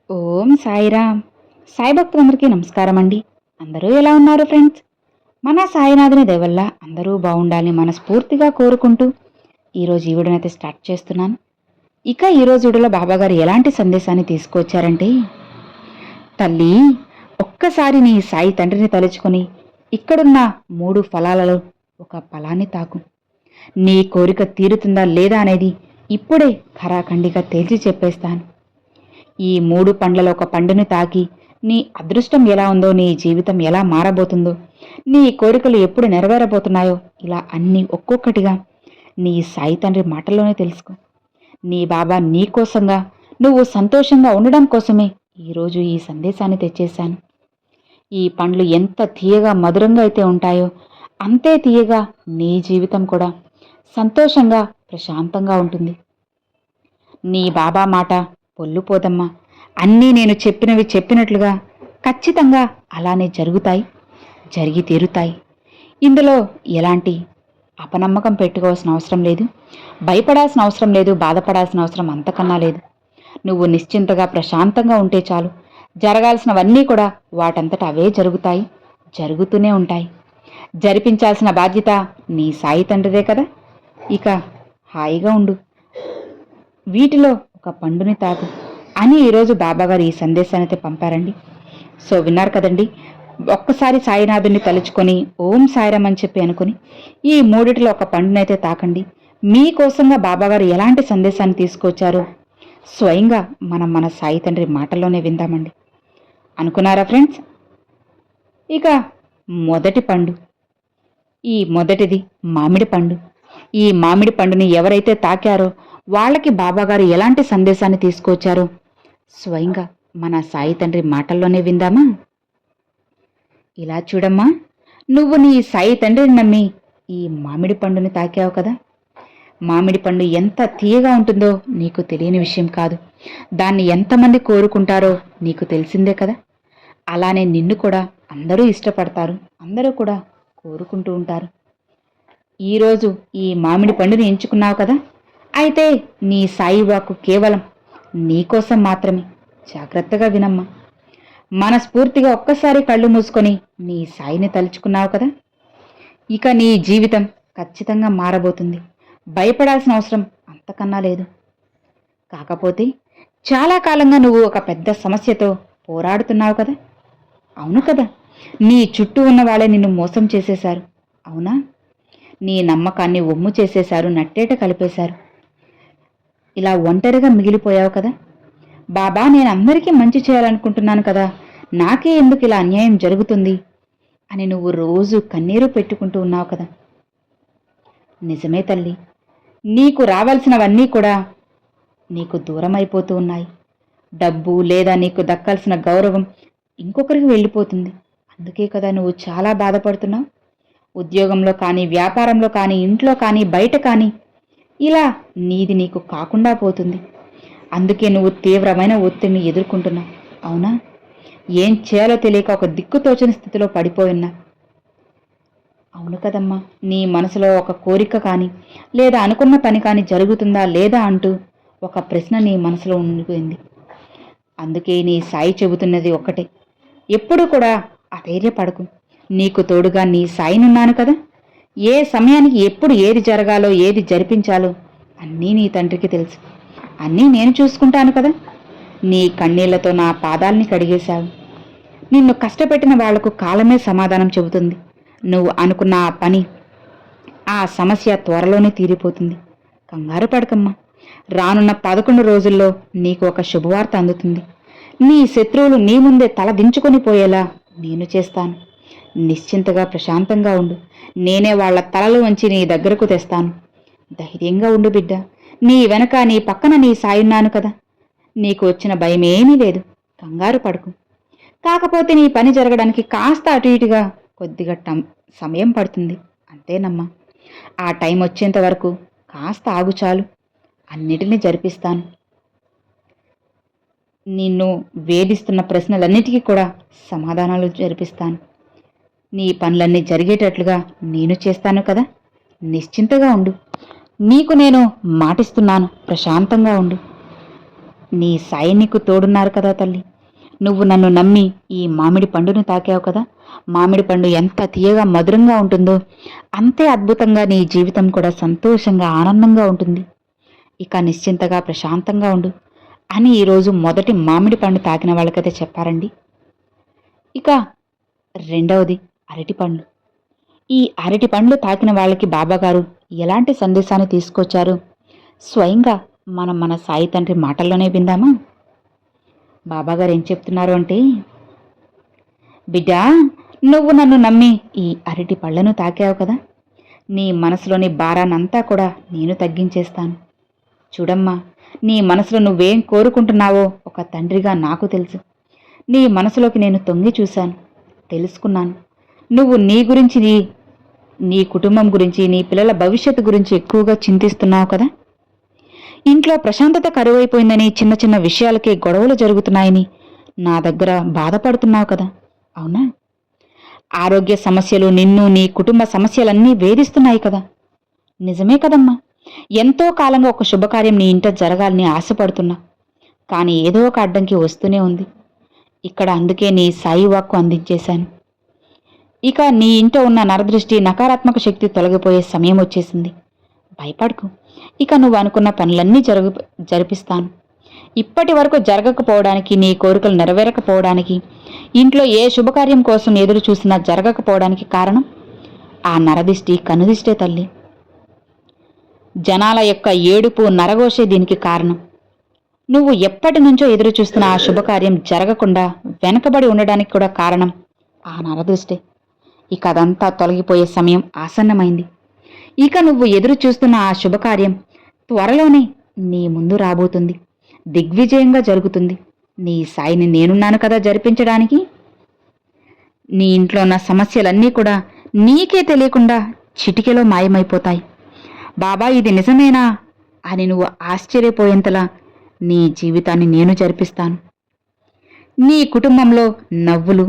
ఓం సాయిరామ్. సాయి భక్తులందరికీ నమస్కారం అండి. అందరూ ఎలా ఉన్నారు ఫ్రెండ్స్? మన సాయినాథుని దయ వల్ల అందరూ బాగుండాలని మనస్ఫూర్తిగా కోరుకుంటూ ఈరోజు ఈ వీడియోనైతే స్టార్ట్ చేస్తున్నాను. ఇక ఈరోజు వీడియోలో బాబాగారు ఎలాంటి సందేశాన్ని తీసుకొచ్చారంటే, తల్లి, ఒక్కసారి నీ సాయి తండ్రిని తలుచుకొని ఇక్కడున్న 3 ఫలాలలో ఒక ఫలాన్ని తాకు. నీ కోరిక తీరుతుందా లేదా అనేది ఇప్పుడే ఖరాఖండిగా తేల్చి చెప్పేస్తాను. ఈ 3 పండ్లలో ఒక పండుని తాకి నీ అదృష్టం ఎలా ఉందో, నీ జీవితం ఎలా మారబోతుందో, నీ కోరికలు ఎప్పుడు నెరవేరబోతున్నాయో ఇలా అన్నీ ఒక్కొక్కటిగా నీ సాయి తండ్రి మాటల్లోనే తెలుసుకో. నీ బాబా నీకోసంగా, నువ్వు సంతోషంగా ఉండడం కోసమే ఈరోజు ఈ సందేశాన్ని తెచ్చేశాను. ఈ పండ్లు ఎంత తీయగా మధురంగా అయితే ఉంటాయో అంతే తీయగా నీ జీవితం కూడా సంతోషంగా ప్రశాంతంగా ఉంటుంది. నీ బాబా మాట పొల్లుపోదమ్మా. అన్నీ నేను చెప్పినవి చెప్పినట్లుగా ఖచ్చితంగా అలానే జరుగుతాయి, జరిగి తీరుతాయి. ఇందులో ఎలాంటి అపనమ్మకం పెట్టుకోవాల్సిన అవసరం లేదు, భయపడాల్సిన అవసరం లేదు, బాధపడాల్సిన అవసరం అంతకన్నా లేదు. నువ్వు నిశ్చింతగా ప్రశాంతంగా ఉంటే చాలు. జరగాల్సినవన్నీ కూడా వాటంతట అవే జరుగుతాయి, జరుగుతూనే ఉంటాయి. జరిపించాల్సిన బాధ్యత నీ సాయి తండ్రిదే కదా. ఇక హాయిగా ఉండు. వీటిలో ఒక పండుని తాగు అని ఈరోజు బాబాగారు ఈ సందేశాన్ని అయితే పంపారండి. సో విన్నారు కదండి. ఒక్కసారి సాయినాథుని తలుచుకొని ఓం సాయిరామ్ అని చెప్పి అనుకుని ఈ 3 ఒక పండునైతే తాకండి. మీకోసంగా బాబాగారు ఎలాంటి సందేశాన్ని తీసుకొచ్చారో స్వయంగా మనం మన సాయి తండ్రి మాటల్లోనే విందామండి. అనుకున్నారా ఫ్రెండ్స్? ఇక మొదటి పండు, ఈ మొదటిది మామిడి పండు. ఈ మామిడి పండుని ఎవరైతే తాకారో వాళ్ళకి బాబాగారు ఎలాంటి సందేశాన్ని తీసుకొచ్చారో స్వయంగా మన సాయి తండ్రి మాటల్లోనే విందామా? ఇలా చూడమ్మా, నువ్వు నీ సాయి తండ్రిని నమ్మి ఈ మామిడి పండుని తాకావు కదా. మామిడి పండు ఎంత తీయగా ఉంటుందో నీకు తెలియని విషయం కాదు. దాన్ని ఎంతమంది కోరుకుంటారో నీకు తెలిసిందే కదా. అలానే నిన్ను కూడా అందరూ ఇష్టపడతారు, అందరూ కూడా కోరుకుంటూ ఉంటారు. ఈరోజు ఈ మామిడి పండుని ఎంచుకున్నావు కదా. అయితే నీ సాయి వాక్కు కేవలం నీకోసం మాత్రమే. జాగ్రత్తగా వినమ్మా. మనస్ఫూర్తిగా ఒక్కసారి కళ్ళు మూసుకొని నీ సాయిని తలుచుకున్నావు కదా. ఇక నీ జీవితం ఖచ్చితంగా మారబోతుంది. భయపడాల్సిన అవసరం అంతకన్నా లేదు. కాకపోతే చాలా కాలంగా నువ్వు ఒక పెద్ద సమస్యతో పోరాడుతున్నావు కదా. అవును కదా. నీ చుట్టూ ఉన్న వాళ్ళే నిన్ను మోసం చేసేశారు, అవునా? నీ నమ్మకాన్ని ఒమ్ము చేసేశారు, నట్టేట కలిపేశారు. ఇలా ఒంటరిగా మిగిలిపోయావు కదా. బాబా, నేను అందరికీ మంచి చేయాలనుకుంటున్నాను కదా, నాకే ఎందుకు ఇలా అన్యాయం జరుగుతుంది అని నువ్వు రోజు కన్నీరు పెట్టుకుంటూ ఉన్నావు కదా. నిజమే తల్లి, నీకు రావాల్సినవన్నీ కూడా నీకు దూరం అయిపోతూ ఉన్నాయి. డబ్బు లేదా నీకు దక్కాల్సిన గౌరవం ఇంకొకరికి వెళ్ళిపోతుంది. అందుకే కదా నువ్వు చాలా బాధపడుతున్నావు. ఉద్యోగంలో కానీ, వ్యాపారంలో కానీ, ఇంట్లో కానీ, బయట కానీ ఇలా నీది నీకు కాకుండా పోతుంది. అందుకే నువ్వు తీవ్రమైన ఒత్తిడిని ఎదుర్కొంటున్నావు, అవునా? ఏం చేయాలో తెలియక ఒక దిక్కుతోచని స్థితిలో పడిపోయినా. అవును కదమ్మా. నీ మనసులో ఒక కోరిక కానీ లేదా అనుకున్న పని కానీ జరుగుతుందా లేదా అంటూ ఒక ప్రశ్న నీ మనసులో ఉండిపోయింది. అందుకే నీ సాయి చెబుతున్నది ఒక్కటే, ఎప్పుడూ కూడా అధైర్యపడకు. నీకు తోడుగా నీ సాయినున్నాను కదా. ఏ సమయానికి ఎప్పుడు ఏది జరగాలో, ఏది జరిపించాలో అన్నీ నీ తండ్రికి తెలుసు. అన్నీ నేను చూసుకుంటాను కదా. నీ కన్నీళ్లతో నా పాదాల్ని కడిగేశావు. నిన్ను కష్టపెట్టిన వాళ్లకు కాలమే సమాధానం చెబుతుంది. నువ్వు అనుకున్న ఆ పని, ఆ సమస్య త్వరలోనే తీరిపోతుంది. కంగారు పడకమ్మా. రానున్న 11 రోజుల్లో నీకు ఒక శుభవార్త అందుతుంది. నీ శత్రువులు నీ ముందే తల దించుకొని పోయేలా నేను చేస్తాను. నిశ్చింతగా ప్రశాంతంగా ఉండు. నేనే వాళ్ల తలలు వంచి నీ దగ్గరకు తెస్తాను. ధైర్యంగా ఉండు బిడ్డ. నీ వెనక, నీ పక్కన నీ సాయున్నాను కదా. నీకు వచ్చిన భయమేమీ లేదు. కంగారు పడకు. కాకపోతే నీ పని జరగడానికి కాస్త అటు ఇటుగా కొద్దిగా సమయం పడుతుంది, అంతేనమ్మా. ఆ టైం వచ్చేంత వరకు కాస్త ఆగు చాలు. అన్నిటినీ జరిపిస్తాను. నిన్ను వేధిస్తున్న ప్రశ్నలన్నిటికీ కూడా సమాధానాలు జరిపిస్తాను. నీ పనులన్నీ జరిగేటట్లుగా నేను చేస్తాను కదా. నిశ్చింతగా ఉండు. నీకు నేను మాటిస్తున్నాను, ప్రశాంతంగా ఉండు. నీ సాయి నీకు తోడున్నారు కదా తల్లి. నువ్వు నన్ను నమ్మి ఈ మామిడి పండును తాకావు కదా. మామిడి పండు ఎంత తీయగా మధురంగా ఉంటుందో అంతే అద్భుతంగా నీ జీవితం కూడా సంతోషంగా ఆనందంగా ఉంటుంది. ఇక నిశ్చింతగా ప్రశాంతంగా ఉండు అని ఈరోజు మొదటి మామిడి పండు తాకిన వాళ్ళకైతే చెప్పారండి. ఇక రెండవది అరటిపండ్లు. ఈ అరటి పండ్లు తాకిన వాళ్ళకి బాబాగారు ఎలాంటి సందేశాన్ని తీసుకొచ్చారు స్వయంగా మనం మన సాయి తండ్రి మాటల్లోనే విందామా. బాబాగారు ఏం చెప్తున్నారు అంటే, బిడ్డా, నువ్వు నన్ను నమ్మి ఈ అరటి పళ్ళను తాకావు కదా. నీ మనసులోని భారాన్నంతా కూడా నేను తగ్గించేస్తాను. చూడమ్మా, నీ మనసులో నువ్వేం కోరుకుంటున్నావో ఒక తండ్రిగా నాకు తెలుసు. నీ మనసులోకి నేను తొంగి చూశాను, తెలుసుకున్నాను. నువ్వు నీ గురించి, నీ కుటుంబం గురించి, నీ పిల్లల భవిష్యత్తు గురించి ఎక్కువగా చింతిస్తున్నావు కదా. ఇంట్లో ప్రశాంతత కరువైపోయిందని, చిన్న చిన్న విషయాలకే గొడవలు జరుగుతున్నాయని నా దగ్గర బాధపడుతున్నావు కదా. అవునా? ఆరోగ్య సమస్యలు నిన్ను, నీ కుటుంబ సమస్యలన్నీ వేధిస్తున్నాయి కదా. నిజమే కదమ్మా. ఎంతో కాలంగా ఒక శుభకార్యం నీ ఇంట జరగాలని ఆశపడుతున్నా, కానీ ఏదో ఒక అడ్డంకి వస్తూనే ఉంది. ఇక్కడ అందుకే నీ సాయి వాక్కు అందించేశాను. ఇక నీ ఇంట ఉన్న నరదృష్టి, నకారాత్మక శక్తి తొలగిపోయే సమయం వచ్చేసింది. భయపడకు. ఇక నువ్వు అనుకున్న పనులన్నీ జరిపిస్తాను. ఇప్పటి వరకు జరగకపోవడానికి, నీ కోరికలు నెరవేరకపోవడానికి, ఇంట్లో ఏ శుభకార్యం కోసం ఎదురు చూసినా జరగకపోవడానికి కారణం ఆ నరదిష్టి, కనుదిష్టే తల్లి. జనాల యొక్క ఏడుపు, నరఘోషే దీనికి కారణం. నువ్వు ఎప్పటి నుంచో ఎదురు చూస్తున్న ఆ శుభకార్యం జరగకుండా వెనకబడి ఉండడానికి కూడా కారణం ఆ నరదృష్టే. ఇక అదంతా తొలగిపోయే సమయం ఆసన్నమైంది. ఇక నువ్వు ఎదురు చూస్తున్న ఆ శుభకార్యం త్వరలోనే నీ ముందు రాబోతుంది. దిగ్విజయంగా జరుగుతుంది. నీ సాయిని నేనున్నాను కదా జరిపించడానికి. నీ ఇంట్లో ఉన్న సమస్యలన్నీ కూడా నీకే తెలియకుండా చిటికెలో మాయమైపోతాయి. బాబా, ఇది నిజమేనా అని నువ్వు ఆశ్చర్యపోయేంతలా నీ జీవితాన్ని నేను జరిపిస్తాను. నీ కుటుంబంలో నవ్వులు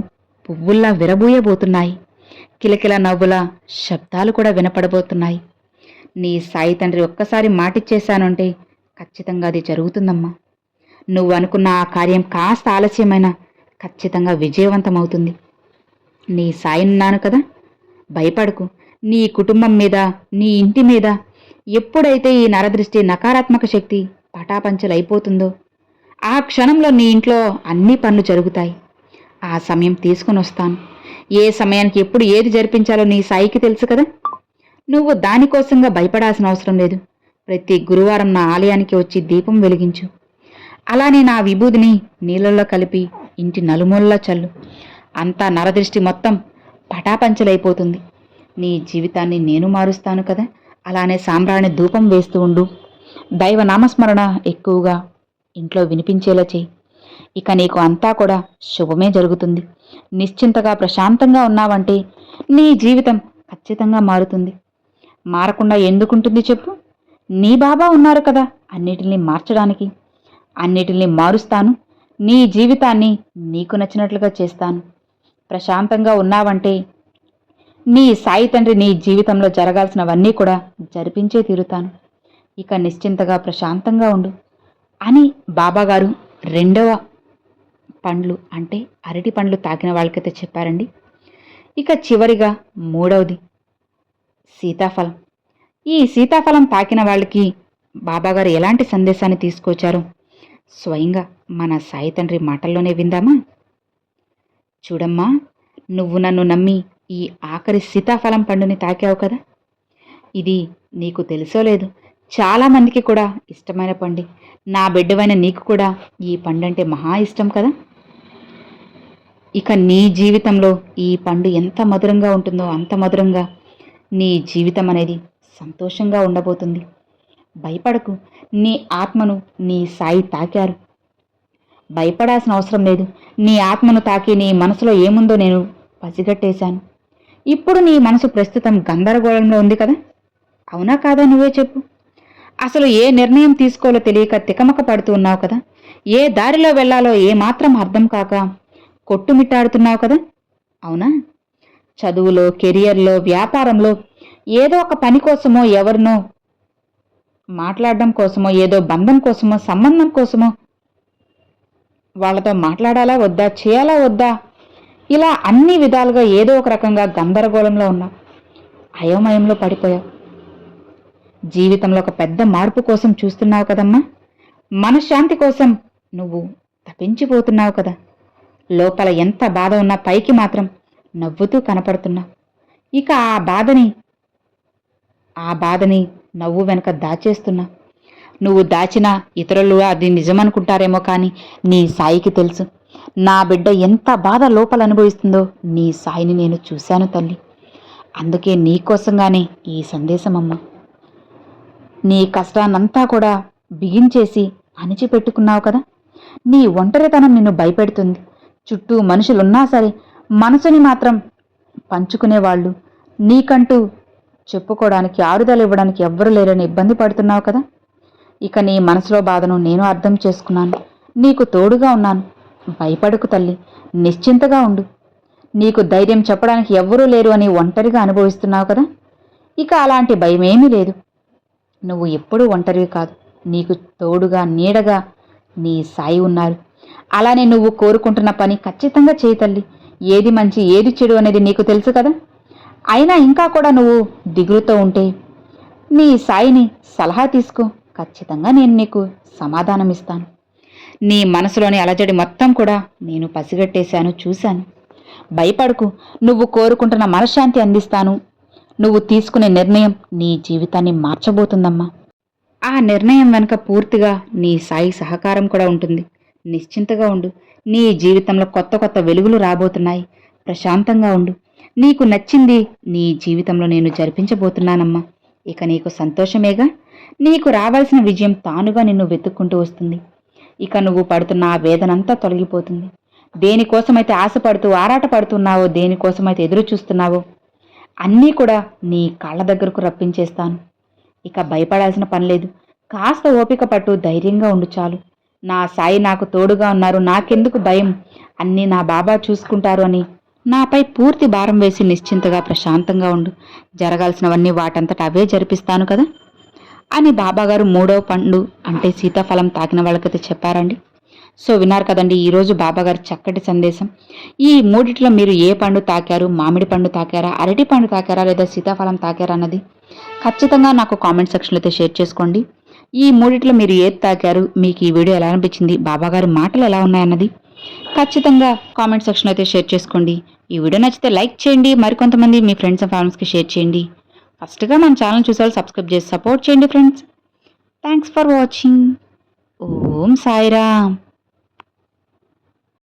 పువ్వుల్లా విరబూయబోతున్నాయి. కిలకిల నవ్వుల శబ్దాలు కూడా వినపడబోతున్నాయి. నీ సాయి తండ్రి ఒక్కసారి మాటిచ్చేశానంటే ఖచ్చితంగా అది జరుగుతుందమ్మా. నువ్వు అనుకున్న ఆ కార్యం కాస్త ఆలస్యమైనా ఖచ్చితంగా విజయవంతమవుతుంది. నీ సాయిన్నాను కదా, భయపడకు. నీ కుటుంబం మీద, నీ ఇంటి మీద ఎప్పుడైతే ఈ నరదృష్టి, నకారాత్మక శక్తి పటాపంచలైపోతుందో ఆ క్షణంలో నీ ఇంట్లో అన్ని పనులు జరుగుతాయి. ఆ సమయం తీసుకుని వస్తాను. ఏ సమయానికి ఎప్పుడు ఏది జరిపించాలో నీ సాయికి తెలుసు కదా. నువ్వు దానికోసంగా భయపడాల్సిన అవసరం లేదు. ప్రతి గురువారం నా ఆలయానికి వచ్చి దీపం వెలిగించు. అలానే నా విభూదిని నీళ్ళల్లో కలిపి ఇంటి నలుమూలలా చల్లు. అంతా నరదృష్టి మొత్తం పటాపంచలైపోతుంది. నీ జీవితాన్ని నేను మారుస్తాను కదా. అలానే సాంబ్రాణి ధూపం వేస్తూ ఉండు. దైవ నామస్మరణ ఎక్కువగా ఇంట్లో వినిపించేలా చెయ్యి. ఇక నీకు అంతా కూడా శుభమే జరుగుతుంది. నిశ్చింతగా ప్రశాంతంగా ఉన్నావంటే నీ జీవితం ఖచ్చితంగా మారుతుంది. మారకుండా ఎందుకుంటుంది చెప్పు? నీ బాబా ఉన్నారు కదా అన్నిటిని మార్చడానికి. అన్నిటిని మారుస్తాను. నీ జీవితాన్ని నీకు నచ్చినట్లుగా చేస్తాను. ప్రశాంతంగా ఉన్నావంటే నీ సాయి తండ్రి నీ జీవితంలో జరగాల్సినవన్నీ కూడా జరిపించే తీరుతాను. ఇక నిశ్చింతగా ప్రశాంతంగా ఉండు అని బాబాగారు రెండవ పండ్లు అంటే అరటి పండ్లు తాకిన వాళ్ళకైతే చెప్పారండి. ఇక చివరిగా మూడవది సీతాఫలం. ఈ సీతాఫలం తాకిన వాళ్ళకి బాబాగారు ఎలాంటి సందేశాన్ని తీసుకొచ్చారో స్వయంగా మన సాయి తండ్రి మాటల్లోనే విందామా. చూడమ్మా, నువ్వు నన్ను నమ్మి ఈ ఆఖరి సీతాఫలం పండుని తాకావు కదా. ఇది నీకు తెలుసో లేదు, చాలామందికి కూడా ఇష్టమైన పండు. నా బిడ్డవైన నీకు కూడా ఈ పండంటే మహా ఇష్టం కదా. ఇక నీ జీవితంలో ఈ పండు ఎంత మధురంగా ఉంటుందో అంత మధురంగా నీ జీవితం అనేది సంతోషంగా ఉండబోతుంది. భయపడకు. నీ ఆత్మను నీ సాయి తాకారు. భయపడాల్సిన అవసరం లేదు. నీ ఆత్మను తాకి నీ మనసులో ఏముందో నేను పసిగట్టేశాను. ఇప్పుడు నీ మనసు ప్రస్తుతం గందరగోళంలో ఉంది కదా. అవునా కాదా నువ్వే చెప్పు. అసలు ఏ నిర్ణయం తీసుకోవాలో తెలియక తికమక పడుతూ ఉన్నావు కదా. ఏ దారిలో వెళ్లాలో ఏమాత్రం అర్థం కాక కొట్టుమిట్టాడుతున్నావు కదా. అవునా? చదువులో, కెరియర్లో, వ్యాపారంలో ఏదో ఒక పని కోసమో, ఎవరినో మాట్లాడడం కోసమో, ఏదో బంధం కోసమో, సంబంధం కోసమో వాళ్ళతో మాట్లాడాలా వద్దా, చేయాలా వద్దా, ఇలా అన్ని విధాలుగా ఏదో ఒక రకంగా గందరగోళంలో ఉన్నావు, అయోమయంలో పడిపోయావు. జీవితంలో ఒక పెద్ద మార్పు కోసం చూస్తున్నావు కదమ్మా. మనశ్శాంతి కోసం నువ్వు తపించిపోతున్నావు కదా. లోపల ఎంత బాధ ఉన్నా పైకి మాత్రం నవ్వుతూ కనపడుతున్నావు. ఇక ఆ బాధని నవ్వు వెనక దాచేస్తున్నా. నువ్వు దాచినా ఇతరులు అది నిజమనుకుంటారేమో, కానీ నీ సాయికి తెలుసు నా బిడ్డ ఎంత బాధ లోపల అనుభవిస్తుందో. నీ సాయిని నేను చూశాను తల్లి. అందుకే నీకోసంగానే ఈ సందేశమమ్మా. నీ కష్టాన్నంతా కూడా బిగించేసి అణిచిపెట్టుకున్నావు కదా. నీ ఒంటరితనం నిన్ను భయపెడుతుంది. చుట్టూ మనుషులున్నా సరే మనసుని మాత్రం పంచుకునేవాళ్ళు, నీకంటూ చెప్పుకోవడానికి ఆరుదలు ఇవ్వడానికి ఎవ్వరూ లేరని ఇబ్బంది పడుతున్నావు కదా. ఇక నీ మనసులో బాధను నేను అర్థం చేసుకున్నాను. నీకు తోడుగా ఉన్నాను. భయపడకు తల్లి, నిశ్చింతగా ఉండు. నీకు ధైర్యం చెప్పడానికి ఎవ్వరూ లేరు అని ఒంటరిగా అనుభవిస్తున్నావు కదా. ఇక అలాంటి భయమేమీ లేదు. నువ్వు ఎప్పుడూ ఒంటరివి కాదు. నీకు తోడుగా నీడగా నీ సాయి ఉన్నారు. అలానే నువ్వు కోరుకుంటున్న పని ఖచ్చితంగా చేయి తల్లి. ఏది మంచి ఏది చెడు అనేది నీకు తెలుసు కదా. అయినా ఇంకా కూడా నువ్వు దిగులుతో ఉంటే నీ సాయిని సలహా తీసుకో. ఖచ్చితంగా నేను నీకు సమాధానం ఇస్తాను. నీ మనసులోని అలజడి మొత్తం కూడా నేను పసిగట్టేశాను, చూశాను. భయపడకు, నువ్వు కోరుకుంటున్న మనశ్శాంతి అందిస్తాను. నువ్వు తీసుకునే నిర్ణయం నీ జీవితాన్ని మార్చబోతుందమ్మా. ఆ నిర్ణయం వెనుక పూర్తిగా నీ సాయి సహకారం కూడా ఉంటుంది. నిశ్చింతగా ఉండు. నీ జీవితంలో కొత్త కొత్త వెలుగులు రాబోతున్నాయి. ప్రశాంతంగా ఉండు. నీకు నచ్చింది నీ జీవితంలో నేను జరిపించబోతున్నానమ్మా. ఇక నీకు సంతోషమేగా. నీకు రావాల్సిన విజయం తానుగా నిన్ను వెతుక్కుంటూ వస్తుంది. ఇక నువ్వు పడుతున్న ఆ వేదనంతా తొలగిపోతుంది. దేనికోసమైతే ఆశపడుతూ ఆరాటపడుతున్నావో, దేనికోసమైతే ఎదురు చూస్తున్నావో అన్నీ కూడా నీ కాళ్ళ దగ్గరకు రప్పించేస్తాను. ఇక భయపడాల్సిన పనిలేదు. కాస్త ఓపిక పట్టు, ధైర్యంగా ఉండు చాలు. నా సాయి నాకు తోడుగా ఉన్నారు, నాకెందుకు భయం, అన్నీ నా బాబా చూసుకుంటారు అని నాపై పూర్తి భారం వేసి నిశ్చింతగా ప్రశాంతంగా ఉండు. జరగాల్సినవన్నీ వాటంతట అవే జరిపిస్తాను కదా అని బాబాగారు 3వ పండు అంటే సీతాఫలం తాకిన వాళ్ళకైతే చెప్పారండి. సో విన్నారు కదండి ఈరోజు బాబాగారి చక్కటి సందేశం. ఈ మూడిట్లో మీరు ఏ పండు తాకారు? మామిడి పండు తాకారా, అరటి పండు తాకారా, లేదా సీతాఫలం తాకారా అన్నది ఖచ్చితంగా నాకు కామెంట్ సెక్షన్లో అయితే షేర్ చేసుకోండి. ఈ మూడిట్లో మీరు ఏది తాకారు? మీకు ఈ వీడియో ఎలా అనిపించింది? బాబాగారి మాటలు ఎలా ఉన్నాయన్నది ఖచ్చితంగా కామెంట్ సెక్షన్లో అయితే షేర్ చేసుకోండి. ఈ వీడియో నచ్చితే లైక్ చేయండి. మరికొంతమంది మీ ఫ్రెండ్స్ అండ్ ఫ్యామిలీస్కి షేర్ చేయండి. ఫస్ట్గా మన ఛానల్ చూసే వాళ్ళు సబ్స్క్రైబ్ చేసి సపోర్ట్ చేయండి friends. Thanks for watching. Om Sairam.